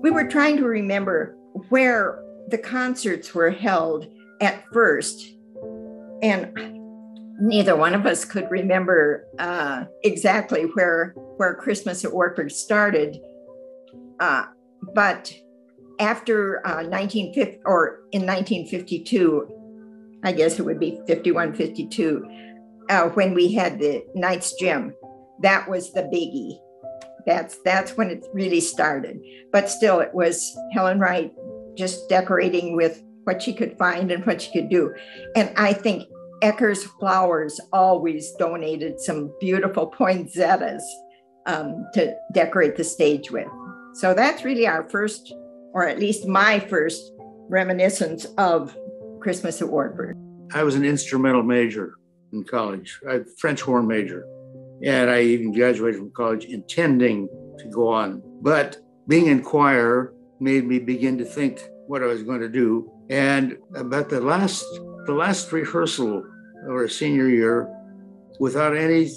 We were trying to remember where the concerts were held at first, and neither one of us could remember exactly where Christmas at Wartburg started. But after 1950, or in 1952, I guess it would be 51, 52, when we had the Knights Gym, that was the biggie. That's when it really started. But still, it was Helen Wright just decorating with what she could find and what she could do. And I think Ecker's Flowers always donated some beautiful poinsettias to decorate the stage with. So that's really our first, or at least my first, reminiscence of Christmas at Wartburg. I was an instrumental major in college, a French horn major. And I even graduated from college intending to go on. But being in choir made me begin to think what I was going to do. And about the last rehearsal of our senior year, without any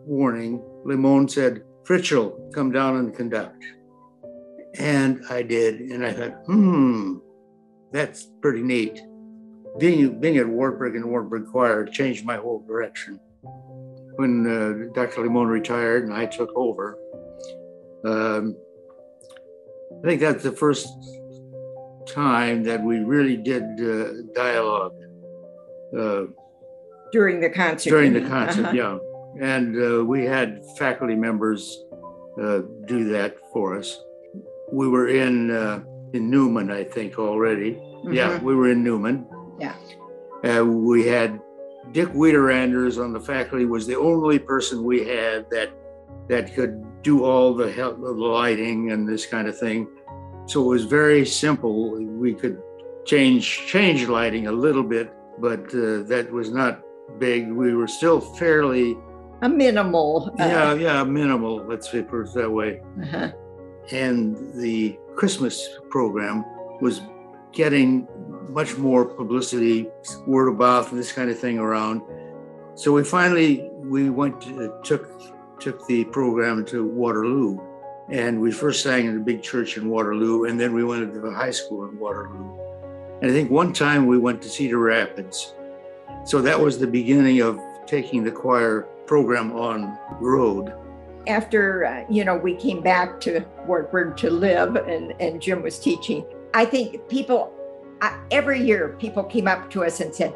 warning, Limon said, "Fritschels, come down and conduct." And I did. And I thought, that's pretty neat. Being at Wartburg and Wartburg Choir changed my whole direction. When Dr. Limon retired and I took over, I think that's the first time that we really did dialogue. During the concert. During the concert, yeah. And we had faculty members do that for us. We were in Newman, I think, already. Mm-hmm. Yeah, we were in Newman. Yeah. We had Dick Wiederanders on the faculty, was the only person we had that could do all the lighting and this kind of thing. So it was very simple. We could change lighting a little bit, but that was not big. We were still fairly minimal. Minimal. Let's put it that way. Uh-huh. And the Christmas program was getting much more publicity, word of mouth, and this kind of thing around. So we went to, took the program to Waterloo, and we first sang in the big church in Waterloo, and then we went to the high school in Waterloo. And I think one time we went to Cedar Rapids. So that was the beginning of taking the choir program on the road. After, we came back to Wartburg to live and Jim was teaching, I think every year people came up to us and said,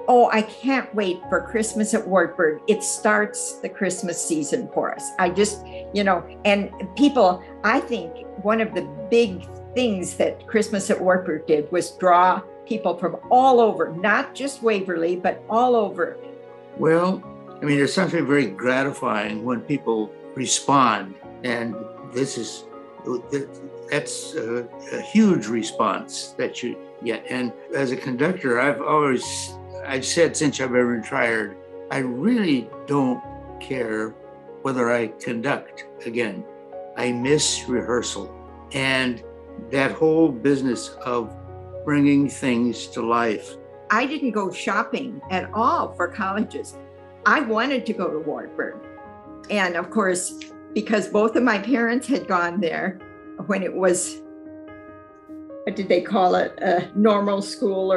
"Oh, I can't wait for Christmas at Wartburg. It starts the Christmas season for us." I just, and people, I think one of the big things that Christmas at Wartburg did was draw people from all over, not just Waverly, but all over. Well, I mean, there's something very gratifying when people respond, and that's a huge response that you get. And as a conductor, I've said since I've been retired, I really don't care whether I conduct again. I miss rehearsal and that whole business of bringing things to life. I didn't go shopping at all for colleges. I wanted to go to Wartburg. And of course, because both of my parents had gone there when it was, what did they call it? A normal school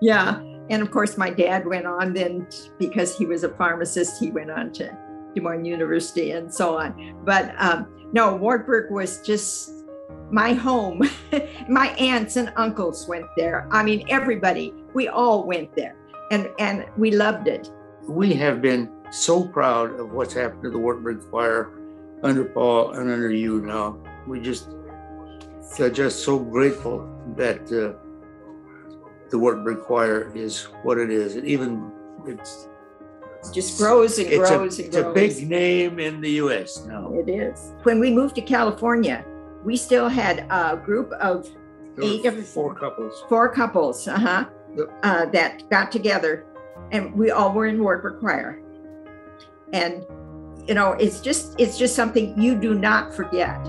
yeah. And of course, my dad went on then, because he was a pharmacist, he went on to Des Moines University and so on. But no, Wartburg was just my home. My aunts and uncles went there. I mean, everybody, we all went there and we loved it. We have been so proud of what's happened to the Wartburg Choir under Paul and under you now. We just are just so grateful that the Wartburg Choir is what it is. It just grows and grows and grows. It's a big name in the U.S. now. It is. When we moved to California, we still had a group of four couples. Four couples, that got together, and we all were in Wartburg Choir. And it's just something you do not forget.